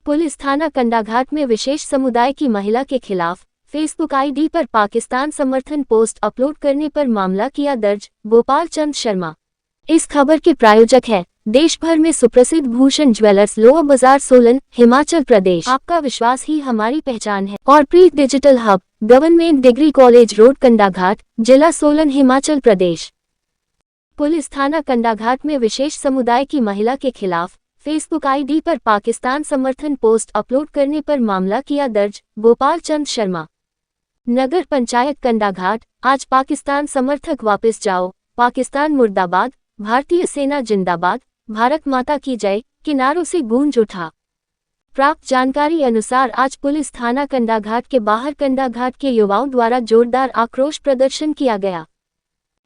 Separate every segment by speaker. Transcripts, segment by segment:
Speaker 1: Police थाना कंडाघाट में विशेष समुदाय की महिला के खिलाफ फेसबुक आईडी पर पाकिस्तान समर्थन पोस्ट अपलोड करने पर मामला किया दर्ज। गोपाल चंद शर्मा इस खबर के प्रायोजक हैं देश भर में सुप्रसिद्ध भूषण ज्वेलर्स, लोअर बाजार, सोलन, हिमाचल प्रदेश। आपका विश्वास ही हमारी पहचान है। और Preet digital hub, government degree college road, Kandaghat, जिला सोलन, हिमाचल प्रदेश। पुलिस थाना कंडाघाट में विशेष समुदाय की महिला के खिलाफ फेसबुक आईडी पर पाकिस्तान समर्थन पोस्ट अपलोड करने पर मामला किया दर्ज। गोपाल चंद शर्मा नगर पंचायत कंडाघाट। आज पाकिस्तान समर्थक वापस जाओ, पाकिस्तान मुर्दाबाद, भारतीय सेना जिंदाबाद, भारत माता की जय के नारों से गूंज उठा। प्राप्त जानकारी अनुसार आज पुलिस थाना कंडाघाट के बाहर कंडाघाट के युवाओं द्वारा जोरदार आक्रोश प्रदर्शन किया गया।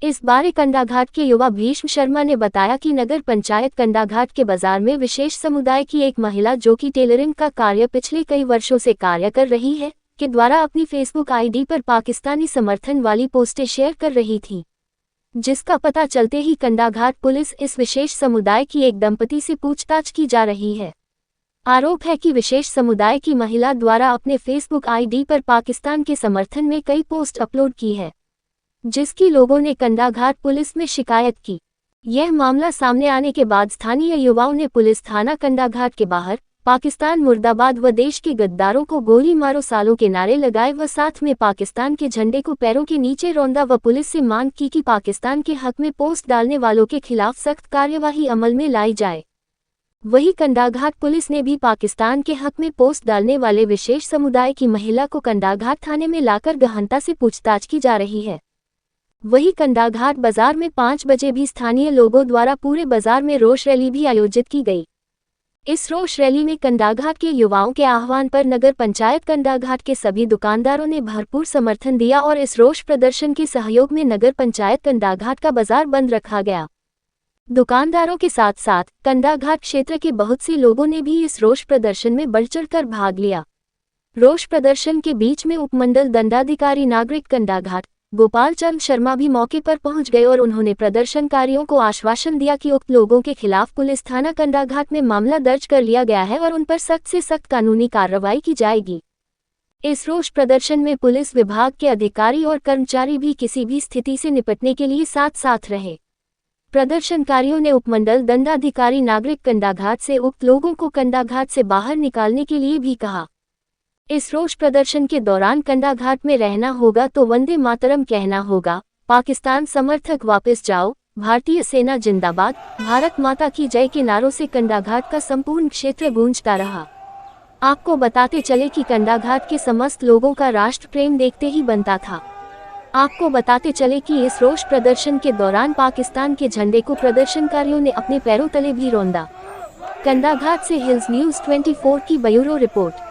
Speaker 1: इस बारे कंडाघाट के युवा भीष्म शर्मा ने बताया कि नगर पंचायत कंडाघाट के बाजार में विशेष समुदाय की एक महिला जो कि टेलरिंग का कार्य पिछले कई वर्षों से कार्य कर रही है के द्वारा अपनी फेसबुक आईडी पर पाकिस्तानी समर्थन वाली पोस्टें शेयर कर रही थी, जिसका पता चलते ही कंडाघाट पुलिस इस विशेष समुदाय की एक दंपति से पूछताछ की जा रही है। आरोप है कि विशेष समुदाय की महिला द्वारा अपने फेसबुक आईडी पर पाकिस्तान के समर्थन में कई पोस्ट अपलोड की है, जिसकी लोगों ने कंडाघाट पुलिस में शिकायत की। यह मामला सामने आने के बाद स्थानीय युवाओं ने पुलिस थाना कंडाघाट के बाहर पाकिस्तान मुर्दाबाद व देश के गद्दारों को गोली मारो सालों के नारे लगाए व साथ में पाकिस्तान के झंडे को पैरों के नीचे रौंदा व पुलिस से मांग की कि पाकिस्तान के हक में पोस्ट डालने वालों के खिलाफ सख्त कार्यवाही अमल में लाई जाए। वहीं कंडाघाट पुलिस ने भी पाकिस्तान के हक में पोस्ट डालने वाले विशेष समुदाय की महिला को कंडाघाट थाने में लाकर गहनता से पूछताछ की जा रही है। वहीं कंडाघाट बाजार में 5 बजे भी स्थानीय लोगों द्वारा पूरे बाजार में रोष रैली भी आयोजित की गई। इस रोष रैली में कंडाघाट के युवाओं के आह्वान पर नगर पंचायत कंडाघाट के सभी दुकानदारों ने भरपूर समर्थन दिया और इस रोष प्रदर्शन के सहयोग में नगर पंचायत कंडाघाट का बाजार बंद रखा गया। दुकानदारों के साथ साथ कंडाघाट क्षेत्र के बहुत से लोगों ने भी इस रोष प्रदर्शन में बढ़ चढ़कर भाग लिया। रोष प्रदर्शन के बीच में उपमंडल दंडाधिकारी नागरिक कंडाघाट गोपाल चंद शर्मा भी मौके पर पहुंच गए और उन्होंने प्रदर्शनकारियों को आश्वासन दिया कि उक्त लोगों के खिलाफ पुलिस थाना कंडाघाट में मामला दर्ज कर लिया गया है और उन पर सख्त से सख्त कानूनी कार्रवाई की जाएगी। इस रोष प्रदर्शन में पुलिस विभाग के अधिकारी और कर्मचारी भी किसी भी स्थिति से निपटने के लिए साथ साथ रहे। प्रदर्शनकारियों ने उपमंडल दंडाधिकारी नागरिक कंडाघाट से उक्त लोगों को कंडाघाट से बाहर निकालने के लिए भी कहा। इस रोष प्रदर्शन के दौरान कंडाघाट में रहना होगा तो वंदे मातरम कहना होगा, पाकिस्तान समर्थक वापस जाओ, भारतीय सेना जिंदाबाद, भारत माता की जय के नारों से कंडाघाट का संपूर्ण क्षेत्र गूंजता रहा। आपको बताते चले कि कंडाघाट के समस्त लोगों का राष्ट्र प्रेम देखते ही बनता था। आपको बताते चले कि इस रोष प्रदर्शन के दौरान पाकिस्तान के झंडे को प्रदर्शनकारियों ने अपने पैरों तले भी रौंदा। कंडाघाट से हिल्स न्यूज़ 24 की ब्यूरो रिपोर्ट।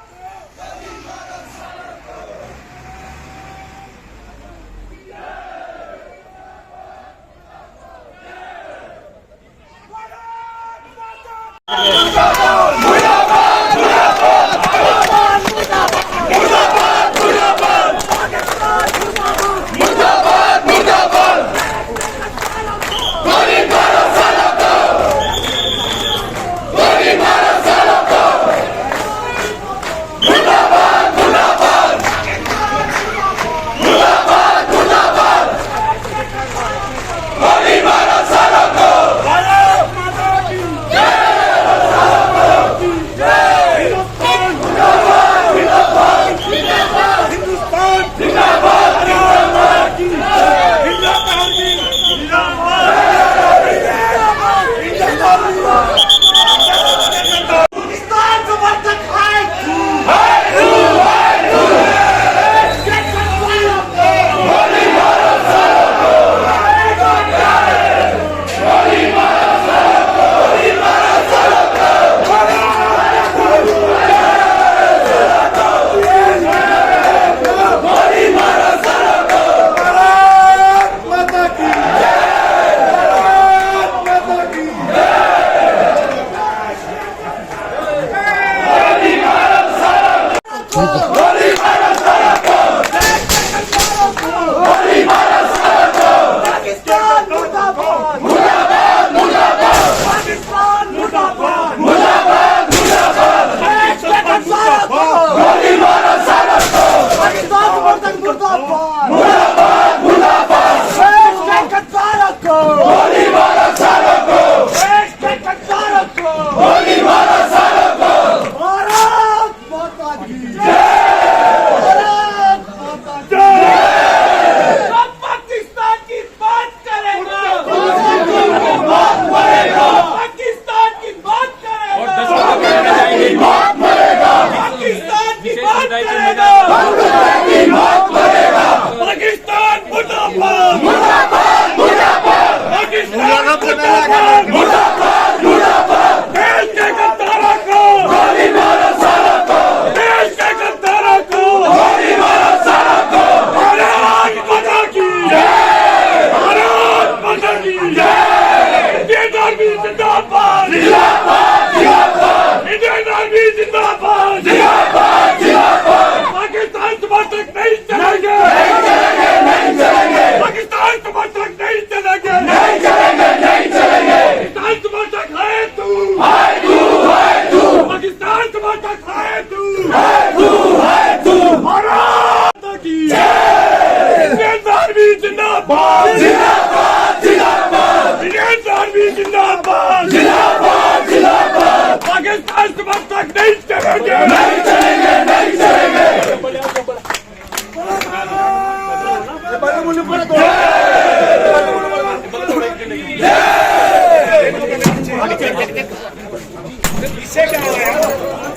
Speaker 2: समर्थक है तू भारत की इंडियन आर्मी जिंदाबाद जिंदाबाद जिंदाबाद इंडियन आर्मी जिंदाबाद जिंदाबाद जिंदाबाद पाकिस्तान समर्थक नहीं चलेंगे नहीं चलेंगे नहीं चलेंगे इससे क्या हो रहा है इसका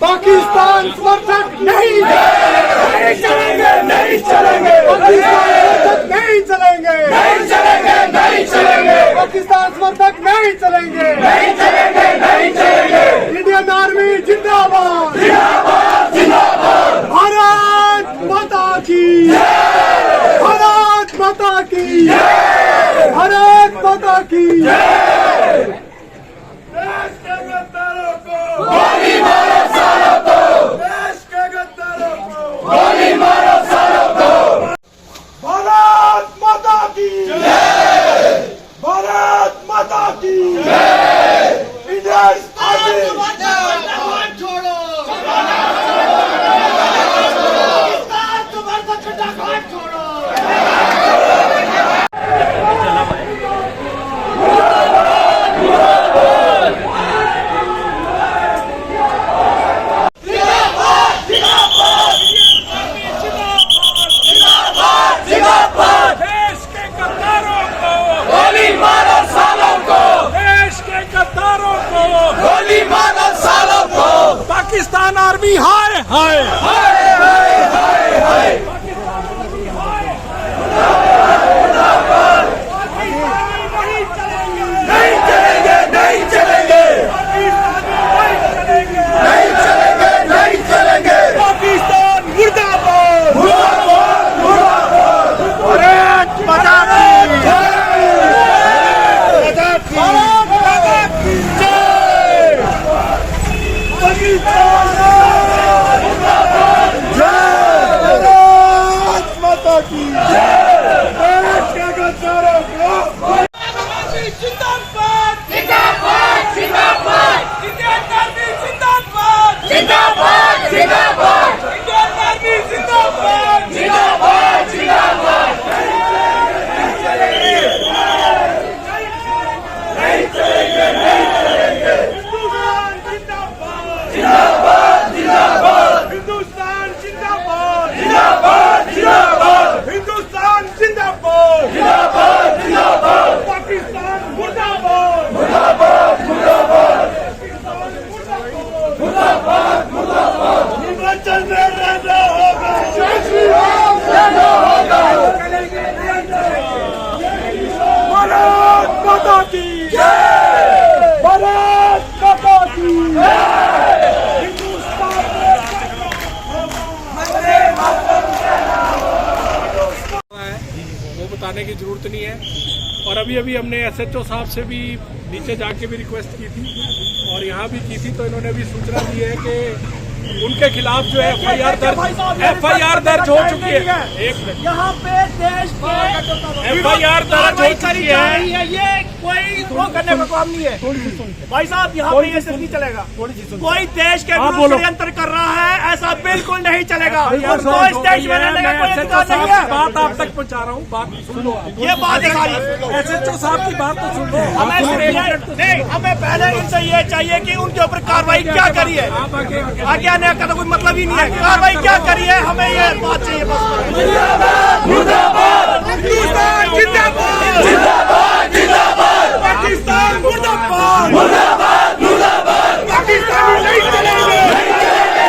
Speaker 3: पाकिस्तान समर्थक नहीं
Speaker 2: चलेंगे नहीं चलेंगे
Speaker 3: नहीं चलेंगे
Speaker 2: नहीं चलेंगे नहीं चलेंगे
Speaker 3: पाकिस्तान समर्थक नहीं चलेंगे
Speaker 2: नहीं चलेंगे नहीं चलेंगे
Speaker 3: इंडियन आर्मी जिंदाबाद
Speaker 2: जिंदाबाद जिंदाबाद
Speaker 3: भारत माता की भारत माता की भारत माता की
Speaker 2: देश के गद्दारों को गोली मारो सालों को देश के गद्दारों को गोली मारो सालों को भारत माता की भारत माता की इंडियन आर्मी छोड़ो पाकिस्तान आर्मी हाय हाय हाय हाय हाय हाय नहीं चलेंगे नहीं चलेंगे नहीं चलेंगे नहीं चलेंगे पाकिस्तान मुर्दाबाद मुर्दाबाद मुर्दाबाद भारत माता की भारत की जय पाकिस्तान भारत माता की देश के गद्दारों को जिंदाबाद जिंदाबाद जिंदाबाद इंडियन आर्मी जिंदाबाद जिंदाबाद जिंदाबाद इंडियन आर्मी जिंदाबाद जिंदाबाद जिंदाबाद नहीं चलेंगे नहीं चलेंगे हिंदुस्तान जिंदाबाद जिंदाबाद जिंदाबाद हिंदुस्तान जिंदाबाद जिंदाबाद जिंदाबाद हिंदुस्तान जिंदाबाद जिंदाबाद जिंदाबाद पाकिस्तान मुर्दाबाद मुर्दाबाद मुर्दाबाद मुर्दाबाद मुर्दाबाद हिमाचल में रहना होगा जय श्री राम रहना होगा भारत माता की जय भारत माता की जय हिंदुस्तान वो बताने की जरूरत नहीं है। और अभी अभी हमने एसएचओ साहब से भी नीचे जाके भी रिक्वेस्ट की थी और यहाँ भी की थी, तो इन्होंने भी सूचना दी है कि उनके खिलाफ जो है एफआईआर दर्ज हो चुकी है। एक मिनट,
Speaker 4: यहाँ पे देश
Speaker 2: एफआईआर दर्ज हो चुकी है।
Speaker 4: ये कोई वो करने का काम नहीं है भाई साहब, यहाँ पे ये सिर्फ नहीं चलेगा। कोई देश के विरुद्ध षड्यंत्र कर रहा है, ऐसा बिल्कुल नहीं चलेगा। उनको इस देश में रहने का कोई अधिकार नहीं है।
Speaker 2: बात आप तक पहुँचा रहा हूँ, बात सुन लो।
Speaker 4: ये बात है सारी,
Speaker 2: एसएचओ साहब की बात तो सुन लो।
Speaker 4: हमें पहले इनसे ये चाहिए कि उनके ऊपर कार्रवाई क्या करी है। आगे आने का तो कोई मतलब ही नहीं है। कार्रवाई क्या करी है, हमें ये बात चाहिए बस।
Speaker 2: हिंदुस्तान जिंदाबाद जिंदाबाद जिंदाबाद पाकिस्तान मुर्दाबाद मुर्दाबाद मुर्दाबाद पाकिस्तानी नहीं चलेंगे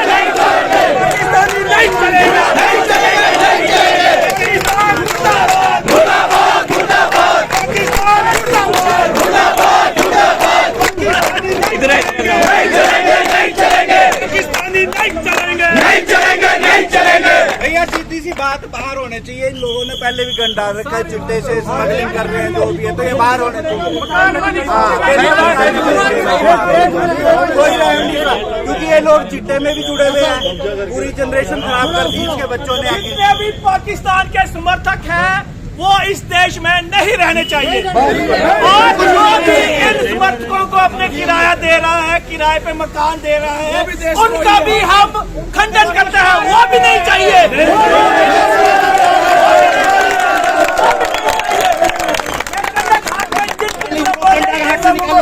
Speaker 2: नहीं चलेंगे पाकिस्तानी नहीं चलेंगे नहीं चलेंगे नहीं चलेंगे पाकिस्तान मुर्दाबाद मुर्दाबाद मुर्दाबाद पाकिस्तान मुर्दाबाद मुर्दाबाद मुर्दाबाद पाकिस्तानी नहीं चलेंगे नहीं चलेंगे नहीं चलेंगे पाकिस्तानी नहीं चलेंगे नहीं चलेंगे नहीं चलेंगे।
Speaker 5: भैया सीधी सी बात बाहर होने चाहिए। इन लोगों ने पहले भी गन डाल रखा है, चिट्टे से स्मगलिंग कर रहे हैं, जो भी है, तो ये बाहर होने चाहिए। कोई रहम नहीं रहा, क्योंकि ये लोग चिट्टे में भी जुड़े हुए हैं, पूरी जनरेशन खराब कर दी इसके बच्चों ने।
Speaker 4: जितने भी पाकिस्तान के समर्थक हैं वो इस देश में नहीं रहने चाहिए, और जो भी इन समर्थकों को अपने किराया दे रहा है, किराए पे मकान दे रहा है, उनका भी हम खंडन करते हैं, वो भी नहीं चाहिए।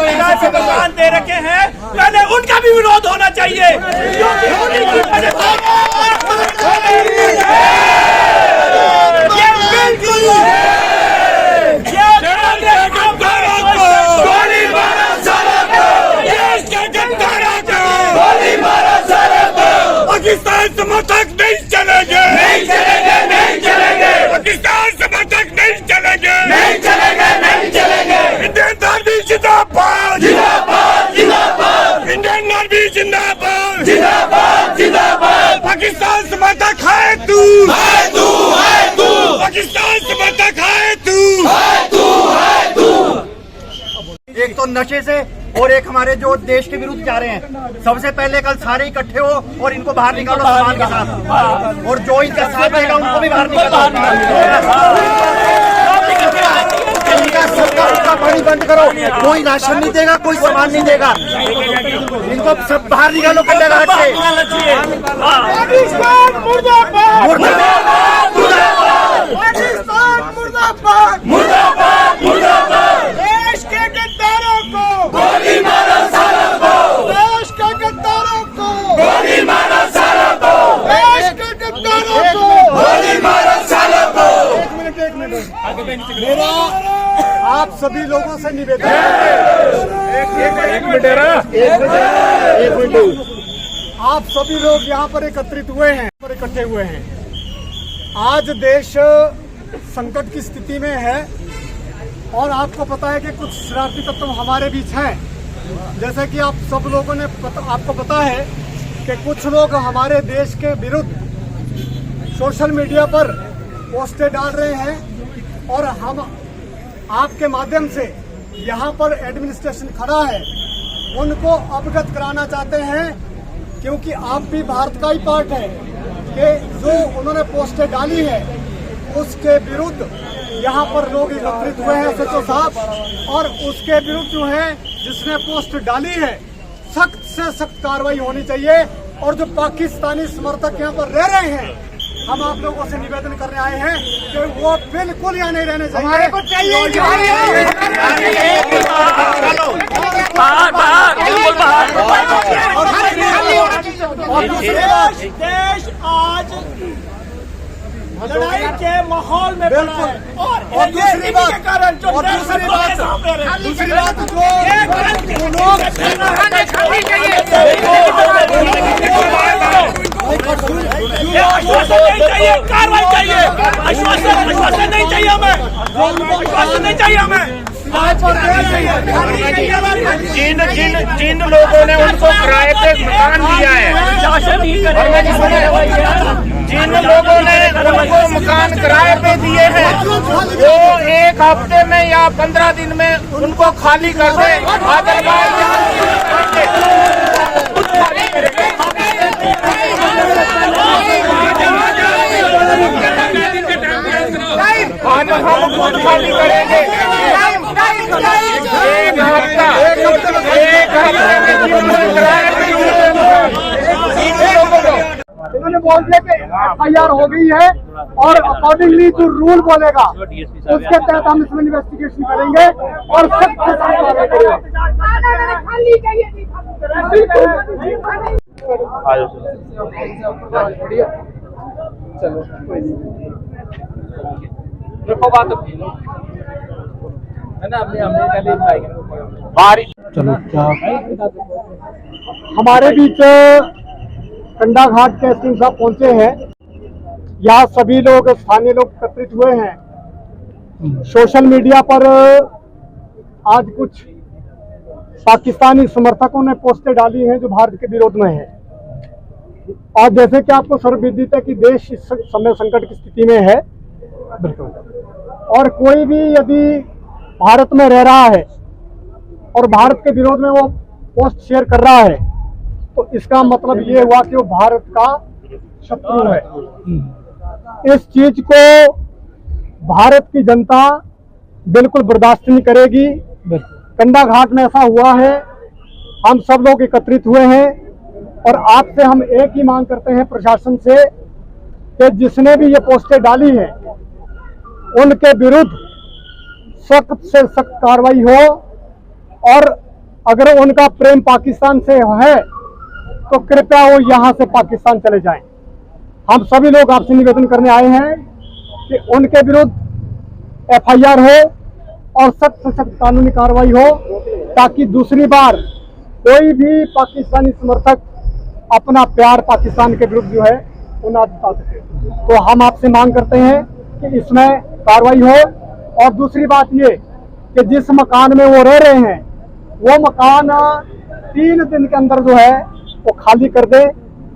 Speaker 4: किराए पे मकान दे रखे हैं, पहले उनका भी विरोध होना चाहिए, क्योंकि उन्हीं की वजह
Speaker 2: पाकिस्तान समर्थक नहीं चलेंगे, नहीं चलेंगे, नहीं चलेंगे। पाकिस्तान समर्थक नहीं चलेंगे, नहीं चलेंगे, नहीं चलेंगे। इंडियन आर्मी जिंदाबाद, जिंदाबाद, जिंदाबाद। इंडियन आर्मी जिंदाबाद, जिंदाबाद, जिंदाबाद। पाकिस्तान समर्थक है तू, है तू, है तू। पाकिस्तान समर्थक है तू, है तू, है तू।
Speaker 5: एक तो नशे से और एक हमारे जो देश के विरुद्ध जा रहे हैं। सबसे पहले कल सारे इकट्ठे हो और इनको बाहर निकालो सामान के साथ, और जो इनका साथ देगा उनको भी बाहर निकालो। इनका सबका पानी बंद करो, कोई राशन नहीं देगा, कोई सामान नहीं देगा, इनको सब बाहर निकालो कंडाघाट से।
Speaker 4: पाकिस्तान मुर्दाबाद,
Speaker 5: मुर्दाबाद, मुर्दाबाद,
Speaker 4: पाकिस्तान मुर्दाबाद,
Speaker 5: मुर्दाबाद, मुर्दाबाद।
Speaker 4: देश के गद्दारों को
Speaker 5: गोली मारो सालों को,
Speaker 4: देश के गद्दारों को
Speaker 5: गोली मारो सालों को,
Speaker 4: देश के गद्दारों को
Speaker 5: गोली मारो सालों को।
Speaker 3: मेरा आप सभी लोगों से निवेदन आप सभी लोग यहाँ पर एकत्रित हुए हैं, इकट्ठे हुए हैं। आज देश संकट की स्थिति में है, और आपको पता है कि कुछ शरारती तत्व हमारे बीच हैं। जैसे कि आप सब लोगों ने आपको पता है कि कुछ लोग हमारे देश के विरुद्ध सोशल मीडिया पर पोस्टें डाल रहे हैं, और हम आपके माध्यम से यहाँ पर एडमिनिस्ट्रेशन खड़ा है उनको अवगत कराना चाहते हैं, क्योंकि आप भी भारत का ही पार्ट है, कि जो उन्होंने पोस्टें डाली है उसके विरुद्ध यहाँ पर लोग एकत्रित हुए हैं सचिव साहब, और उसके विरुद्ध जो है जिसने पोस्ट डाली है सख्त से सख्त कार्रवाई होनी चाहिए। और जो पाकिस्तानी समर्थक यहाँ पर रह रहे हैं, हम आप लोगों से निवेदन करने आए हैं कि वो बिल्कुल यहाँ नहीं रहने चाहिए। हमारे को चाहिए
Speaker 4: देश आज लड़ाई के माहौल में पड़ा है, और दूसरी बात जो कार्रवाई चाहिए, आश्वासन नहीं चाहिए हमें, आश्वासन नहीं चाहिए हमें।
Speaker 2: जिन लोगों ने उनको किराए पे मकान दिया है, जिन लोगों ने उनको मकान किराए पे दिए हैं, वो एक हफ्ते में या 15 दिन में उनको खाली कर दे। आज हम खुद खाली करेंगे। एक
Speaker 3: इन्होंने बोल दिया कि FIR हो गई है, और अकॉर्डिंगली जो रूल बोलेगा उसके तहत हम इसमें इन्वेस्टिगेशन करेंगे और सख्त से सख्त कार्रवाई करेंगे। चलो
Speaker 6: देखो बात है ना, हमने
Speaker 3: चलो क्या हमारे बीच कंडाघाट के एसपी साहब पहुंचे हैं। यहाँ सभी लोग स्थानीय लोग एकत्रित हुए हैं। सोशल मीडिया पर आज कुछ पाकिस्तानी समर्थकों ने पोस्टें डाली हैं जो भारत के विरोध में है। आज जैसे कि आपको सर्वविदित है कि देश इस समय संकट की स्थिति में है, और कोई भी यदि भारत में रह रहा है और भारत के विरोध में वो पोस्ट शेयर कर रहा है, तो इसका मतलब ये हुआ कि वो भारत का शत्रु है। इस चीज को भारत की जनता बिल्कुल बर्दाश्त नहीं करेगी। कंडा घाट में ऐसा हुआ है, हम सब लोग एकत्रित हुए हैं और आपसे हम एक ही मांग करते हैं प्रशासन से कि जिसने भी ये पोस्टें डाली हैं उनके विरुद्ध सख्त से सख्त कार्रवाई हो, और अगर उनका प्रेम पाकिस्तान से है तो कृपया वो यहाँ से पाकिस्तान चले जाएं। हम सभी लोग आपसे निवेदन करने आए हैं कि उनके विरुद्ध FIR हो और सख्त से सख्त कानूनी कार्रवाई हो, ताकि दूसरी बार कोई भी पाकिस्तानी समर्थक अपना प्यार पाकिस्तान के विरुद्ध जो है वो ना जता सके। तो हम आपसे मांग करते हैं कि इसमें कार्रवाई हो। और दूसरी बात ये कि जिस मकान में वो रह रहे हैं वो मकान 3 दिन के अंदर जो है वो खाली कर दे,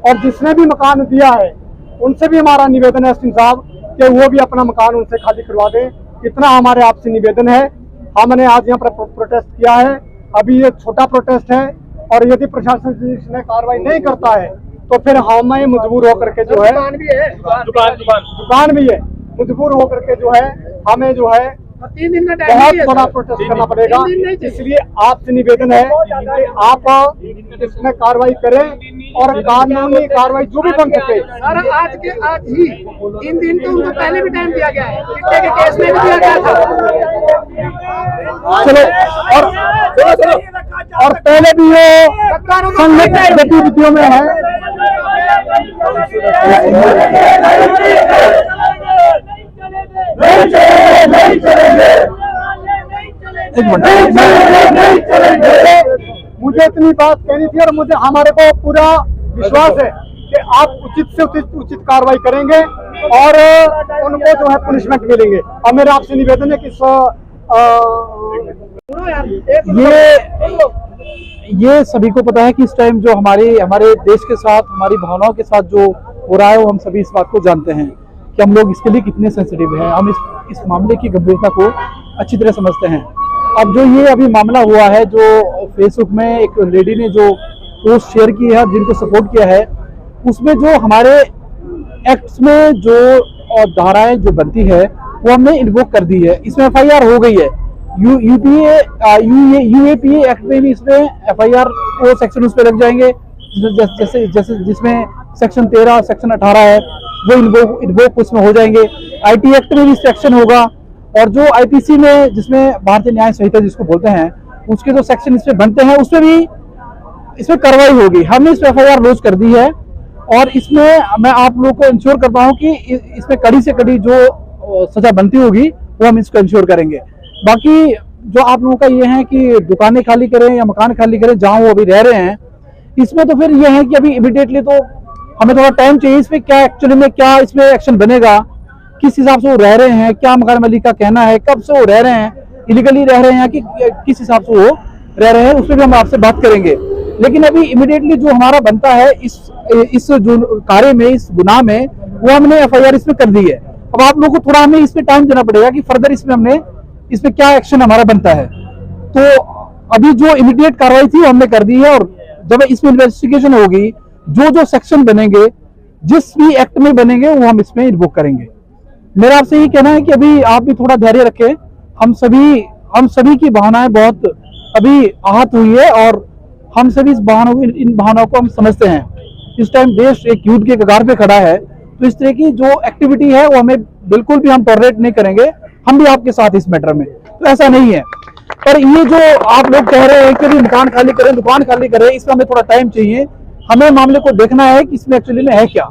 Speaker 3: और जिसने भी मकान दिया है उनसे भी हमारा निवेदन है एसपी साहब कि वो भी अपना मकान उनसे खाली करवा दें। इतना हमारे आपसे निवेदन है। हमने आज यहाँ पर प्रोटेस्ट किया है, अभी ये छोटा प्रोटेस्ट है, और यदि प्रशासन इसमें कार्रवाई नहीं करता है तो फिर हमें मजबूर होकर के जो है दुकान भी है, मजबूर होकर के जो है हमें जो है
Speaker 4: 3 दिन का
Speaker 3: बहुत बड़ा प्रोटेस्ट करना पड़ेगा। इसलिए आपसे निवेदन है कि आप इसमें कार्रवाई करें और कानूनी कार्रवाई जो भी बन सके।
Speaker 4: सर आज ही 3 दिन तो उनको पहले भी टाइम दिया गया है, चिट्टे के केस में भी दिया गया था।
Speaker 3: चलो और पहले भी ये संगठित गतिविधियों में है। मुझे इतनी बात कहनी थी और मुझे हमारे को पूरा विश्वास है कि आप उचित से उचित कार्रवाई करेंगे और उनको जो है पनिशमेंट मिलेंगे। अब मेरा आपसे निवेदन है कि
Speaker 6: ये सभी को पता है कि इस टाइम जो हमारे देश के साथ, हमारी भावनाओं के साथ जो हो रहा है वो हम सभी इस बात को जानते हैं कि हम लोग इसके लिए कितने सेंसिटिव हैं। हम इस मामले की गंभीरता को अच्छी तरह समझते हैं। अब जो ये अभी मामला हुआ है, जो फेसबुक में एक लेडी ने जो पोस्ट शेयर की है, जिनको सपोर्ट किया है, उसमें जो हमारे एक्ट्स में जो धाराएं जो बनती है वो हमने इन्वोक कर दी है। इसमें FIR हो गई है। UAPA एक्ट में भी इसमें FIR वो सेक्शन उस पर लग जाएंगे, जैसे जिसमें सेक्शन 13 सेक्शन 18 है वो इन्वोक उसमें हो जाएंगे। IT एक्ट में भी सेक्शन होगा, और जो IPC में जिसमें भारतीय न्याय संहिता जिसको बोलते हैं उसके जो सेक्शन इसमें बनते हैं उसमें भी इसमें कार्रवाई होगी। हमने इस FIR लॉन्च कर दी है और इसमें मैं आप लोगों को इंश्योर करता हूं कि इसमें कड़ी से कड़ी जो सजा बनती होगी वो हम इसको इंश्योर करेंगे। बाकी जो आप लोगों का ये है कि दुकानें खाली करें या मकान खाली करें जहां वो अभी रह रहे हैं, इसमें तो फिर ये है कि अभी इमीडिएटली तो हमें थोड़ा टाइम चाहिए। इसमें क्या एक्चुअली में क्या इसमें एक्शन बनेगा, किस हिसाब से वो रह रहे हैं, क्या मकान मालिक का कहना है, कब से वो रह रहे हैं, इलीगली रह रहे हैं कि किस हिसाब से वो रह रहे हैं, उसमें भी हम आपसे बात करेंगे। लेकिन अभी इमीडिएटली जो हमारा बनता है इस जो कार्य में, इस गुनाह में, वो हमने FIR इसमें कर दी है। अब आप लोगों को थोड़ा हमें इसमें टाइम देना पड़ेगा कि फर्दर इसमें क्या एक्शन हमारा बनता है। तो अभी जो इमीडिएट कार्रवाई थी वो हमने कर दी है, और जब इसमें इन्वेस्टिगेशन होगी, जो सेक्शन बनेंगे, जिस भी एक्ट में बनेंगे वो हम इसमें इन्वोक करेंगे। मेरा आपसे ये कहना है कि अभी आप भी थोड़ा धैर्य रखें। हम सभी की भावनाएं बहुत अभी आहत हुई है और हम सभी इन भावनाओं को हम समझते हैं। इस टाइम देश एक युद्ध के कगार पे खड़ा है, तो इस तरह की जो एक्टिविटी है वो हमें बिल्कुल भी हम टॉलरेट नहीं करेंगे। हम भी आपके साथ इस मैटर में, तो ऐसा नहीं है। पर ये जो आप लोग कह रहे हैं कि मकान खाली करें, दुकान खाली करें, इसमें हमें थोड़ा टाइम चाहिए। हमें मामले को देखना है कि इसमें एक्चुअली में है क्या,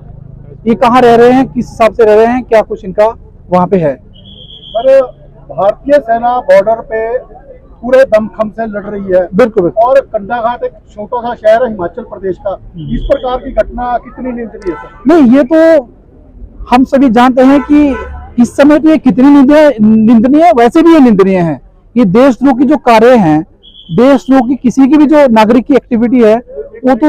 Speaker 6: ये कहाँ रह रहे हैं, किस हिसाब से रह रहे हैं, क्या कुछ इनका वहां पे है।
Speaker 3: पर भारतीय सेना बॉर्डर पे पूरे दमखम से लड़ रही है।
Speaker 6: बिल्कुल।
Speaker 3: और कंडाघाट एक छोटा सा शहर है हिमाचल प्रदेश का, इस प्रकार की घटना कितनी निंदनीय है?
Speaker 6: नहीं, ये तो हम सभी जानते हैं कि इस समय तो ये कितनी निंदनीय है, वैसे भी ये निंदनीय है। ये देशद्रोह की जो कार्य हैं, देशद्रोह की किसी की भी जो नागरिक की एक्टिविटी है वो तो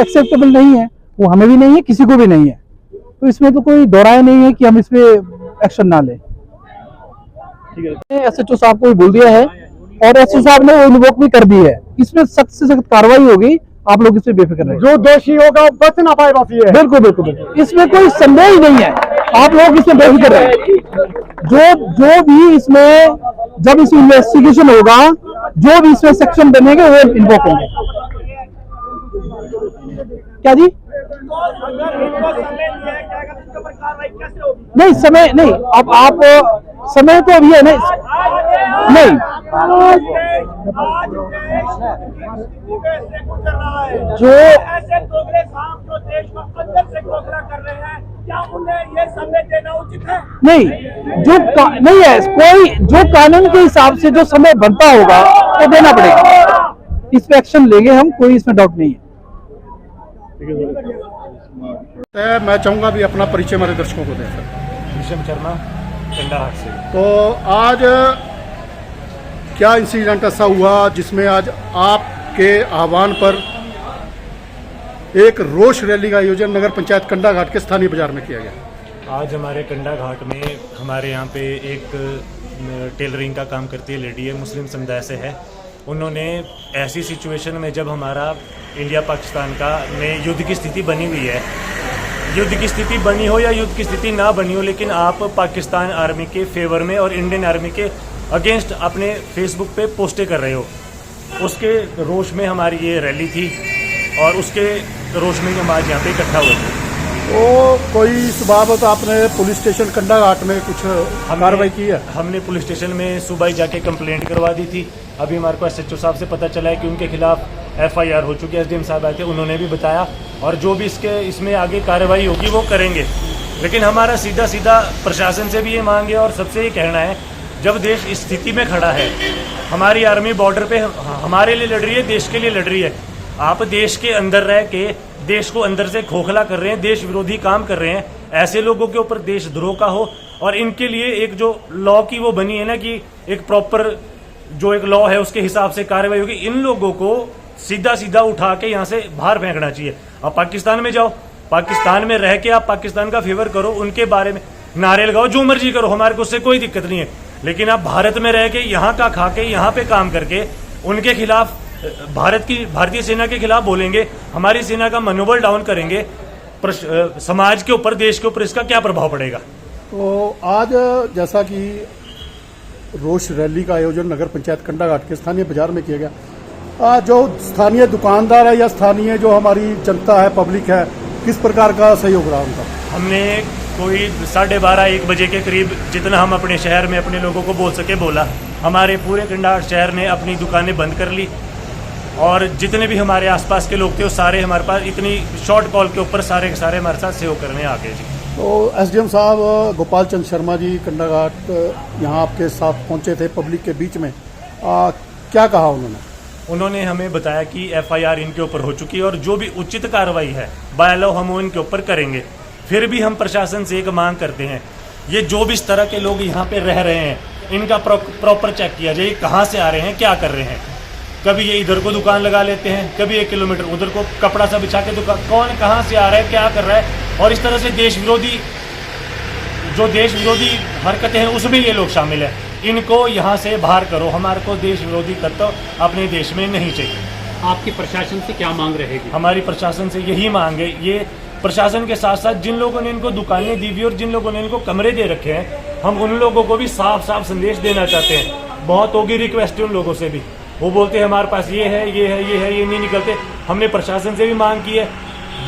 Speaker 6: एक्सेप्टेबल नहीं है, वो हमें भी नहीं है, किसी को भी नहीं है। तो इसमें तो कोई दोहराया नहीं है कि हम इस पे एक्शन ना लें। SHO साहब को भी बोल दिया है और SHO साहब ने वो इन्वोक भी कर दी है। इसमें सख्त से सख्त कार्रवाई होगी, आप लोग इससे बेफिक्र रहें।
Speaker 3: जो दोषी होगा वो बच ना पाए, बस ये है।
Speaker 6: बिल्कुल बिल्कुल बिल्कुल, इसमें कोई संदेह ही नहीं है, आप लोग इसमें बेफिक्र रहें। जो भी इसमें जब इस इन्वेस्टिगेशन होगा, जो भी इसमें सेक्शन बनेंगे वो इन्वोक होंगे। क्या जी? नहीं समय नहीं, अब आप समय तो अभी है नहीं जो
Speaker 4: ऐसे दोगले साहब जो देश को अंदर से खोखला कर रहे हैं, क्या उन्हें ये समय देना उचित है?
Speaker 6: नहीं, नहीं है कोई, जो कानून के हिसाब से जो समय बनता होगा वो देना पड़ेगा। इस पे एक्शन लेंगे हम, कोई इसमें डाउट नहीं है।
Speaker 3: मैं चाहूंगा भी अपना परिचय हमारे दर्शकों को दें सर।
Speaker 7: विषम शर्मा, कंडाहाट से।
Speaker 3: तो आज क्या इंसिडेंट ऐसा हुआ जिसमें आज आपके आह्वान पर एक रोष रैली का आयोजन नगर पंचायत कंडा घाट के स्थानीय बाजार में किया गया?
Speaker 7: आज हमारे कंडा घाट में हमारे यहाँ पे एक टेलरिंग का काम करती है लेडी है, मुस्लिम समुदाय से है। उन्होंने ऐसी सिचुएशन में जब हमारा इंडिया पाकिस्तान का में युद्ध की स्थिति बनी हुई है, युद्ध की स्थिति बनी हो या युद्ध की स्थिति ना बनी हो, लेकिन आप पाकिस्तान आर्मी के फेवर में और इंडियन आर्मी के अगेंस्ट अपने फेसबुक पे पोस्टें कर रहे हो, उसके रोष में हमारी ये रैली थी और उसके रोष में हम आज यहाँ पे इकट्ठा हुए थे।
Speaker 3: तो कोई इस बाबत आपने पुलिस स्टेशन कंडा घाट में कुछ कार्रवाई की है?
Speaker 7: हमने पुलिस स्टेशन में सुबह ही जाके कंप्लेंट करवा दी थी। अभी हमारे को SHO साहब से पता चला है कि उनके खिलाफ FIR हो चुकी है। SDM साहब आए थे, उन्होंने भी बताया, और जो भी इसमें आगे कार्रवाई होगी वो करेंगे। लेकिन हमारा सीधा प्रशासन से भी ये मांग है और सबसे ये कहना है, जब देश इस स्थिति में खड़ा है, हमारी आर्मी बॉर्डर पे हमारे लिए लड़ रही है, देश के लिए लड़ रही है, आप देश के अंदर रह के देश को अंदर से खोखला कर रहे हैं, देश विरोधी काम कर रहे हैं। ऐसे लोगों के ऊपर देशद्रोह का हो, और इनके लिए एक जो लॉ की वो बनी है ना कि एक प्रॉपर जो एक लॉ है उसके हिसाब से कार्रवाई होगी। इन लोगों को सीधा उठा के यहाँ से बाहर फेंकना चाहिए। आप पाकिस्तान में जाओ, पाकिस्तान में रह के आप पाकिस्तान का फेवर करो, उनके बारे में नारे लगाओ, जो मर्जी करो, हमारे को उससे कोई दिक्कत नहीं है। लेकिन आप भारत में रह के यहाँ का खा के यहाँ पे काम करके उनके खिलाफ भारतीय सेना के खिलाफ बोलेंगे, हमारी सेना का मनोबल डाउन करेंगे, समाज के ऊपर, देश के ऊपर इसका क्या प्रभाव पड़ेगा?
Speaker 3: तो आज जैसा कि रोष रैली का आयोजन नगर पंचायत कंडा घाट के स्थानीय बाजार में किया गया, जो स्थानीय दुकानदार है या स्थानीय जो हमारी जनता है, पब्लिक है, किस प्रकार का सहयोग रहा उनका?
Speaker 7: हमने कोई 12:30-1 बजे के करीब जितना हम अपने शहर में अपने लोगों को बोल सके बोला। हमारे पूरे कंडाहाट शहर ने अपनी दुकानें बंद कर ली और जितने भी हमारे आसपास के लोग थे वो सारे हमारे पास इतनी शॉर्ट कॉल के ऊपर सारे के सारे हमारे साथ सहयोग करने आ गए जी।
Speaker 3: तो SDM साहब गोपाल चंद शर्मा जी कंडा घाट यहाँ आपके साथ पहुँचे थे पब्लिक के बीच में, क्या कहा उन्होंने?
Speaker 7: उन्होंने हमें बताया कि FIR इनके ऊपर हो चुकी है और जो भी उचित कार्रवाई है बाय लॉ हम वो इनके ऊपर करेंगे। फिर भी हम प्रशासन से एक मांग करते हैं, ये जो भी इस तरह के लोग यहाँ पे रह रहे हैं इनका प्रॉपर चेक किया जाए, कहाँ से आ रहे हैं, क्या कर रहे हैं। कभी ये इधर को दुकान लगा लेते हैं, कभी 1 किलोमीटर उधर को कपड़ा सा बिछा के दुकान, कौन कहाँ से आ रहा है, क्या कर रहा है। और इस तरह से देश विरोधी हरकतें हैं उसमें ये लोग शामिल हैं। इनको यहाँ से बाहर करो, हमारे को देश विरोधी तत्व अपने देश में नहीं चाहिए।
Speaker 8: आपकी प्रशासन से क्या मांग रहेगी?
Speaker 7: हमारी प्रशासन से यही मांग है, ये प्रशासन के साथ साथ जिन लोगों ने इनको दुकानें दी हुई और जिन लोगों ने इनको कमरे दे रखे हैं, हम उन लोगों को भी साफ संदेश देना चाहते हैं। बहुत होगी रिक्वेस्ट है उन लोगों से भी, वो बोलते हैं हमारे पास ये है, ये नहीं निकलते। हमने प्रशासन से भी मांग की है,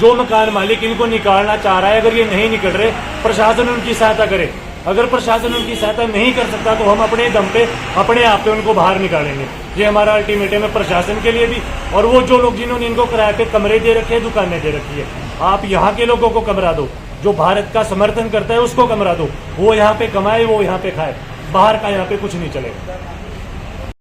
Speaker 7: जो मकान मालिक इनको निकालना चाह रहा है, अगर ये नहीं निकल रहे, प्रशासन उनकी सहायता करे। अगर प्रशासन उनकी सहायता नहीं कर सकता तो हम अपने दम पे, अपने आप पे उनको बाहर निकालेंगे। ये हमारा अल्टीमेटम है प्रशासन के लिए भी, और वो जो लोग जिन्होंने इनको किराए पे कमरे दे रखे हैं, दुकानें दे रखी है, आप यहाँ के लोगों को कमरा दो, जो भारत का समर्थन करता है उसको कमरा दो, वो यहाँ पे कमाए, वो यहाँ पे खाए, बाहर का यहाँ पे कुछ नहीं चलेगा।